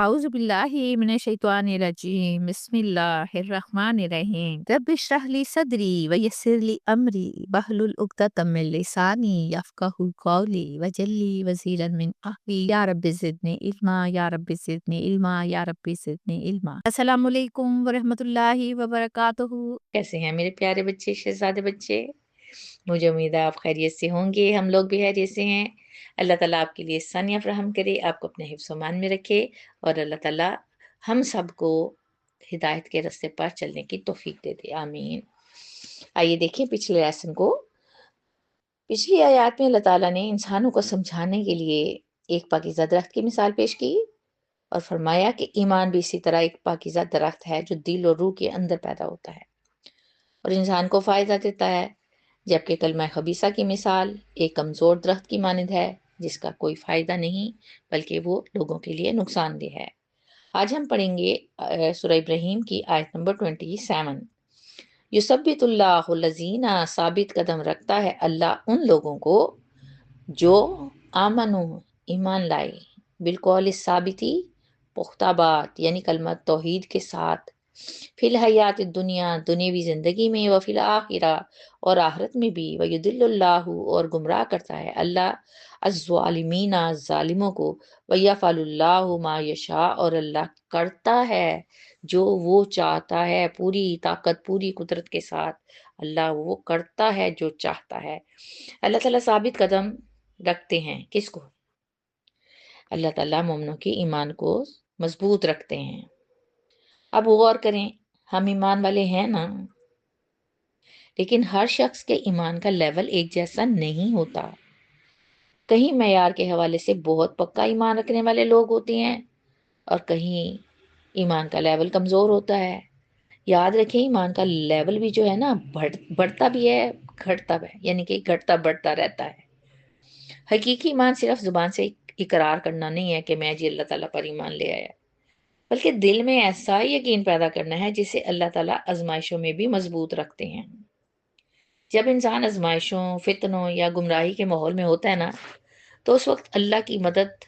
أعوذ بالله من الشيطان الرجيم بسم الله الرحمن الرحيم رب اشرح لي صدري ويسر لي أمري واحلل عقدة من لساني يفقهوا قولي واجعل لي وزيرا من أهلي يا رب زدني علما يا رب زدني علما يا رب زدني علما السلام علیکم ورحمۃ اللہ وبرکاتہ۔ کیسے ہیں میرے پیارے بچے، شہزادے بچے؟ مجھے امید ہے آپ خیریت سے ہوں گے، ہم لوگ بھی خیریت سے ہیں۔ اللہ تعالیٰ آپ کے لیے آسانیاں فراہم کرے، آپ کو اپنے حفظ و امان میں رکھے، اور اللہ تعالیٰ ہم سب کو ہدایت کے راستے پر چلنے کی توفیق دے دے، آمین۔ آئیے دیکھیں پچھلے لیسن کو۔ پچھلی آیات میں اللہ تعالیٰ نے انسانوں کو سمجھانے کے لیے ایک پاکیزہ درخت کی مثال پیش کی اور فرمایا کہ ایمان بھی اسی طرح ایک پاکیزہ درخت ہے جو دل اور روح کے اندر پیدا ہوتا ہے اور انسان کو فائدہ دیتا ہے، جبکہ کلمہ خبیثہ کی مثال ایک کمزور درخت کی مانند ہے جس کا کوئی فائدہ نہیں بلکہ وہ لوگوں کے لیے نقصان دہ ہے۔ آج ہم پڑھیں گے سورہ ابراہیم کی آیت نمبر 27۔ یثبت اللہ الذین، ثابت قدم رکھتا ہے اللہ ان لوگوں کو جو آمنو، ایمان لائے، بالقول ثابتی، پختہ بات یعنی کلمہ توحید کے ساتھ، فی الحیات الدنیا، دنیاوی زندگی میں، وفی الآخرہ اور آخرت میں بھی، ویضل اللہ اور گمراہ کرتا ہے اللہ الظالمین، ظالموں کو، ویفعل اللہ ما یشاء اور اللہ کرتا ہے جو وہ چاہتا ہے، پوری طاقت پوری قدرت کے ساتھ اللہ وہ کرتا ہے جو چاہتا ہے۔ اللہ تعالیٰ ثابت قدم رکھتے ہیں کس کو؟ اللہ تعالیٰ مومنوں کی ایمان کو مضبوط رکھتے ہیں۔ اب غور کریں، ہم ایمان والے ہیں نا، لیکن ہر شخص کے ایمان کا لیول ایک جیسا نہیں ہوتا۔ کہیں معیار کے حوالے سے بہت پکا ایمان رکھنے والے لوگ ہوتے ہیں اور کہیں ایمان کا لیول کمزور ہوتا ہے۔ یاد رکھیں، ایمان کا لیول بھی جو ہے نا بڑھتا بھی ہے گھٹتا بھی ہے، یعنی کہ گھٹتا بڑھتا رہتا ہے۔ حقیقی ایمان صرف زبان سے اقرار کرنا نہیں ہے کہ میں جی اللہ تعالیٰ پر ایمان لے آیا، بلکہ دل میں ایسا یقین پیدا کرنا ہے جسے اللہ تعالیٰ آزمائشوں میں بھی مضبوط رکھتے ہیں۔ جب انسان آزمائشوں، فتنوں یا گمراہی کے ماحول میں ہوتا ہے نا، تو اس وقت اللہ کی مدد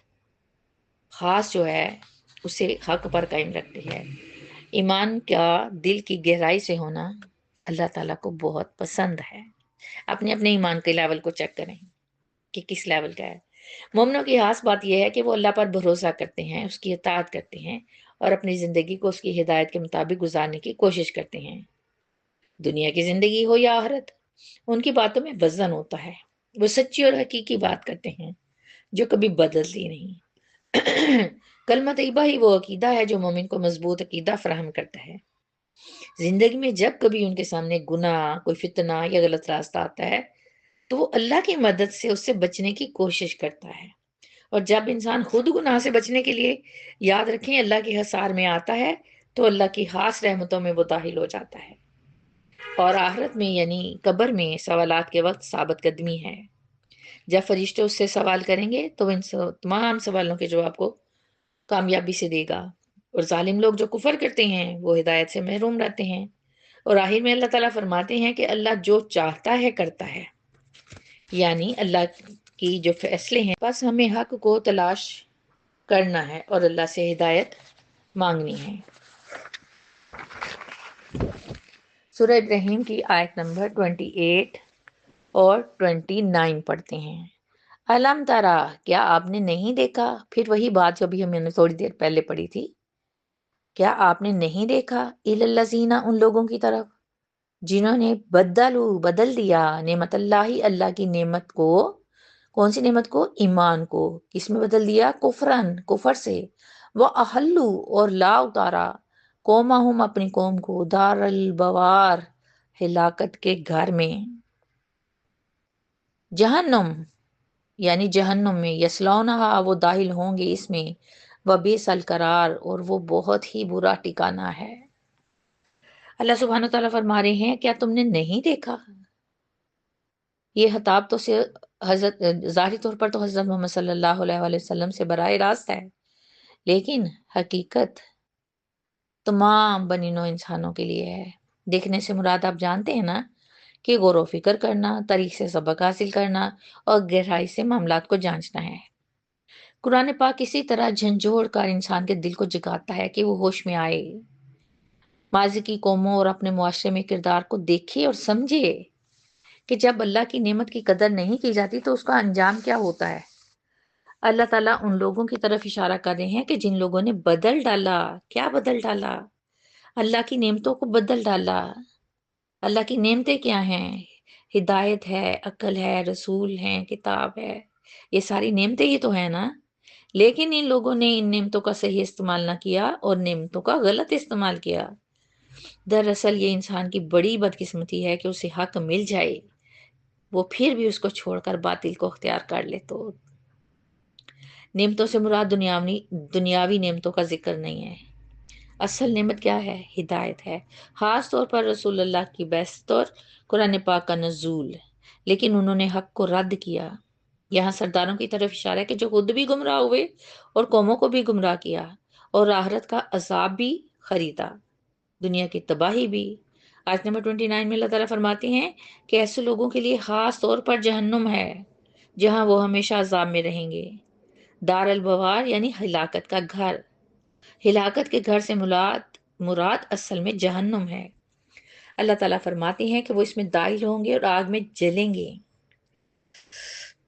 خاص جو ہے اسے حق پر قائم رکھتی ہے۔ ایمان کا دل کی گہرائی سے ہونا اللہ تعالیٰ کو بہت پسند ہے۔ اپنے اپنے ایمان کے لیول کو چیک کریں کہ کس لیول کا ہے۔ مومنوں کی خاص بات یہ ہے کہ وہ اللہ پر بھروسہ کرتے ہیں، اس کی اطاعت کرتے ہیں اور اپنی زندگی کو اس کی ہدایت کے مطابق گزارنے کی کوشش کرتے ہیں۔ دنیا کی زندگی ہو یا آخرت، ان کی باتوں میں وزن ہوتا ہے۔ وہ سچی اور حقیقی بات کرتے ہیں جو کبھی بدلتی نہیں۔ کلمہ طیبہ ہی وہ عقیدہ ہے جو مومن کو مضبوط عقیدہ فراہم کرتا ہے۔ زندگی میں جب کبھی ان کے سامنے گناہ، کوئی فتنہ یا غلط راستہ آتا ہے تو وہ اللہ کی مدد سے اس سے بچنے کی کوشش کرتا ہے، اور جب انسان خود گناہ سے بچنے کے لیے یاد رکھیں اللہ کی حصار میں آتا ہے تو اللہ کی خاص رحمتوں میں وہ داخل ہو جاتا ہے، اور آخرت میں یعنی قبر میں سوالات کے وقت ثابت قدمی ہے۔ جب فرشتے اس سے سوال کریں گے تو وہ ان تمام سوالوں کے جواب کو کامیابی سے دے گا، اور ظالم لوگ جو کفر کرتے ہیں وہ ہدایت سے محروم رہتے ہیں۔ اور آخر میں اللہ تعالیٰ فرماتے ہیں کہ اللہ جو چاہتا ہے کرتا ہے، یعنی اللہ کی جو فیصلے ہیں، بس ہمیں حق کو تلاش کرنا ہے اور اللہ سے ہدایت مانگنی ہے۔ سورہ ابراہیم کی آیت نمبر 28 اور 29 پڑھتے ہیں۔ علم ترا، کیا آپ نے نہیں دیکھا؟ پھر وہی بات جو ابھی ہم نے تھوڑی دیر پہلے پڑھی تھی، کیا آپ نے نہیں دیکھا الی الذین، ان لوگوں کی طرف جنہوں نے بدل دیا نعمت اللہ، اللہ کی نعمت کو، کون سی نعمت کو؟ ایمان کو، کس میں بدل دیا؟ کفرن، کفر سے، وہ احلو اور لا اتارا، قومہم، اپنی قوم کو، دار البوار، ہلاکت کے گھر میں، جہنم یعنی جہنم میں، یصلونہا، وہ داخل ہوں گے اس میں، وبئس القرار، اور وہ بہت ہی برا ٹھکانہ ہے۔ اللہ سبحانہ وتعالیٰ فرما رہے ہیں کیا تم نے نہیں دیکھا؟ یہ خطاب تو سے حضرت، ظاہری طور پر تو حضرت محمد صلی اللہ علیہ وآلہ وسلم سے براہ راست ہے، لیکن حقیقت تمام بنی نوع انسانوں کے لیے ہے۔ دیکھنے سے مراد آپ جانتے ہیں نا کہ غور و فکر کرنا، طریق سے سبق حاصل کرنا اور گہرائی سے معاملات کو جانچنا ہے۔ قرآن پاک کسی طرح جھنجھوڑ کر انسان کے دل کو جگاتا ہے کہ وہ ہوش میں آئے، ماضی کی قوموں اور اپنے معاشرے میں کردار کو دیکھے اور سمجھے کہ جب اللہ کی نعمت کی قدر نہیں کی جاتی تو اس کا انجام کیا ہوتا ہے۔ اللہ تعالیٰ ان لوگوں کی طرف اشارہ کر رہے ہیں کہ جن لوگوں نے بدل ڈالا، کیا بدل ڈالا؟ اللہ کی نعمتوں کو بدل ڈالا۔ اللہ کی نعمتیں کیا ہیں؟ ہدایت ہے، عقل ہے، رسول ہیں، کتاب ہے، یہ ساری نعمتیں ہی تو ہیں نا۔ لیکن ان لوگوں نے ان نعمتوں کا صحیح استعمال نہ کیا اور نعمتوں کا غلط استعمال کیا۔ دراصل یہ انسان کی بڑی بدقسمتی ہے کہ اسے حق مل جائے، وہ پھر بھی اس کو چھوڑ کر باطل کو اختیار کر لے۔ تو نعمتوں سے مراد دنیاوی نعمتوں کا ذکر نہیں ہے۔ اصل نعمت کیا ہے؟ ہدایت ہے، خاص طور پر رسول اللہ کی بعثت اور قرآن پاک کا نزول۔ لیکن انہوں نے حق کو رد کیا۔ یہاں سرداروں کی طرف اشارہ ہے کہ جو خود بھی گمراہ ہوئے اور قوموں کو بھی گمراہ کیا اور آخرت کا عذاب بھی خریدا، دنیا کی تباہی بھی۔ آیت نمبر 29 میں اللہ تعالیٰ فرماتے ہیں کہ ایسے لوگوں کے لیے خاص طور پر جہنم ہے جہاں وہ ہمیشہ عذاب میں رہیں گے۔ دار البوار یعنی ہلاکت کا گھر۔ ہلاکت کے گھر سے مراد اصل میں جہنم ہے۔ اللہ تعالیٰ فرماتے ہیں کہ وہ اس میں داخل ہوں گے اور آگ میں جلیں گے۔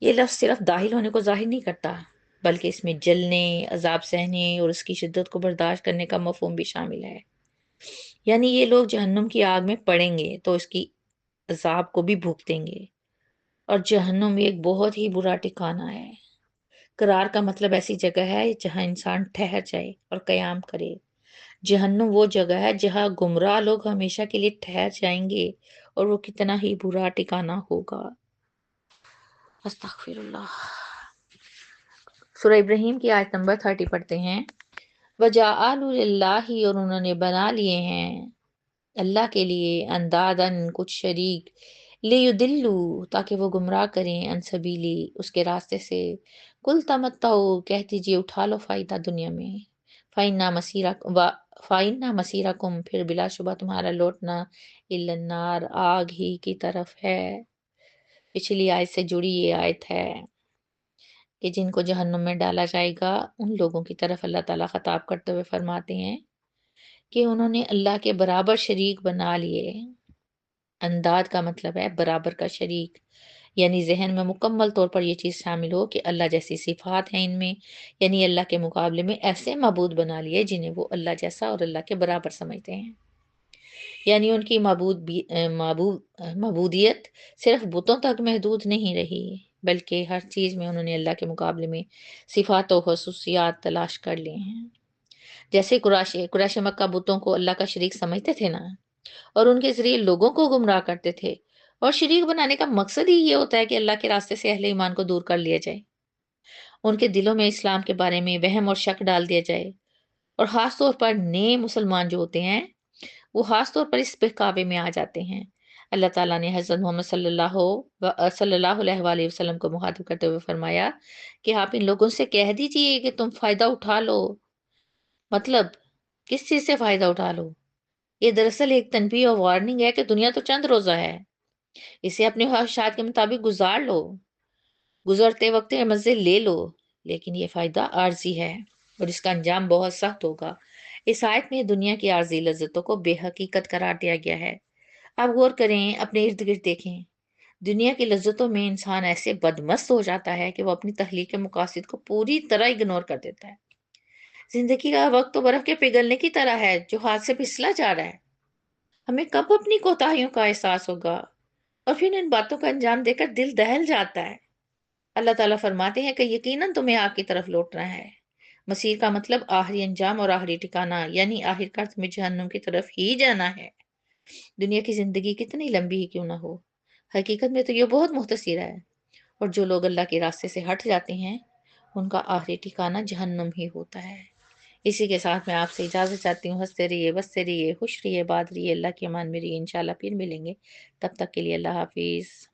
یہ لفظ صرف داخل ہونے کو ظاہر نہیں کرتا، بلکہ اس میں جلنے، عذاب سہنے اور اس کی شدت کو برداشت کرنے کا مفہوم بھی شامل ہے۔ یعنی یہ لوگ جہنم کی آگ میں پڑیں گے تو اس کی عذاب کو بھی بھگتیں گے، اور جہنم ایک بہت ہی برا ٹھکانہ ہے۔ قرار کا مطلب ایسی جگہ ہے جہاں انسان ٹھہر جائے اور قیام کرے۔ جہنم وہ جگہ ہے جہاں گمراہ لوگ ہمیشہ کے لیے ٹھہر جائیں گے، اور وہ کتنا ہی برا ٹھکانہ ہوگا۔ استغفر اللہ۔ سورہ ابراہیم کی آیت نمبر 30 پڑھتے ہیں۔ وَجَعَلُوا لِلَّهِ، اور انہوں نے بنا لیے ہیں اللہ کے لیے اندادن کچھ شریک، لِيُضِلُّوا تاکہ وہ گمراہ کریں، عن سبیلی اس کے راستے سے۔ کل تمتعوا کہہ دیجیے اٹھا لو فائدہ دنیا میں، فَإِنَّ مَصِيرَكُمْ پھر بلا شبہ تمہارا لوٹنا إِلَى النَّارِ آگ ہی کی طرف ہے۔ پچھلی آیت سے جڑی یہ آیت ہے کہ جن کو جہنم میں ڈالا جائے گا ان لوگوں کی طرف اللہ تعالیٰ خطاب کرتے ہوئے فرماتے ہیں کہ انہوں نے اللہ کے برابر شریک بنا لیے۔ انداد کا مطلب ہے برابر کا شریک، یعنی ذہن میں مکمل طور پر یہ چیز شامل ہو کہ اللہ جیسی صفات ہیں ان میں، یعنی اللہ کے مقابلے میں ایسے معبود بنا لیے جنہیں وہ اللہ جیسا اور اللہ کے برابر سمجھتے ہیں۔ یعنی ان کی معبودیت صرف بتوں تک محدود نہیں رہی، بلکہ ہر چیز میں انہوں نے اللہ کے مقابلے میں صفات و خصوصیات تلاش کر لی ہیں۔ جیسے قریش مکہ بتوں کو اللہ کا شریک سمجھتے تھے نا، اور ان کے ذریعے لوگوں کو گمراہ کرتے تھے، اور شریک بنانے کا مقصد ہی یہ ہوتا ہے کہ اللہ کے راستے سے اہل ایمان کو دور کر لیا جائے، ان کے دلوں میں اسلام کے بارے میں وہم اور شک ڈال دیا جائے، اور خاص طور پر نئے مسلمان جو ہوتے ہیں وہ خاص طور پر اس بہکاوے میں آ جاتے ہیں۔ اللہ تعالیٰ نے حضرت محمد صلی اللہ علیہ وآلہ وسلم کو مخاطب کرتے ہوئے فرمایا کہ آپ ان لوگوں سے کہہ دیجئے کہ تم فائدہ اٹھا لو۔ مطلب کس چیز سے فائدہ اٹھا لو؟ یہ دراصل ایک تنبیہ اور وارننگ ہے کہ دنیا تو چند روزہ ہے، اسے اپنے خواہشات کے مطابق گزار لو، گزرتے وقت مزے لے لو، لیکن یہ فائدہ عارضی ہے اور اس کا انجام بہت سخت ہوگا۔ اس آیت میں دنیا کی عارضی لذتوں کو بے حقیقت قرار دیا گیا ہے۔ اب غور کریں، اپنے ارد گرد دیکھیں، دنیا کی لذتوں میں انسان ایسے بدمست ہو جاتا ہے کہ وہ اپنی تخلیق کے مقاصد کو پوری طرح اگنور کر دیتا ہے۔ زندگی کا وقت تو برف کے پگھلنے کی طرح ہے جو ہاتھ سے پھسلا جا رہا ہے۔ ہمیں کب اپنی کوتاہیوں کا احساس ہوگا، اور پھر ان باتوں کا انجام دے کر دل دہل جاتا ہے۔ اللہ تعالیٰ فرماتے ہیں کہ یقیناً تمہیں آگ کی طرف لوٹنا ہے۔ مسیر کا مطلب آخری انجام اور آخری ٹھکانہ، یعنی آخر کار تمہیں جہنم کی طرف ہی جانا ہے۔ دنیا کی زندگی کتنی لمبی ہی کیوں نہ ہو، حقیقت میں تو یہ بہت مختصر ہے، اور جو لوگ اللہ کے راستے سے ہٹ جاتے ہیں ان کا آخری ٹھکانہ جہنم ہی ہوتا ہے۔ اسی کے ساتھ میں آپ سے اجازت چاہتی ہوں۔ ہنستے رہیے، بستے رہیے، خوش رہیے، باد رہیے، اللہ کی امان میں رہیے۔ انشاءاللہ پھر ملیں گے، تب تک کے لیے اللہ حافظ۔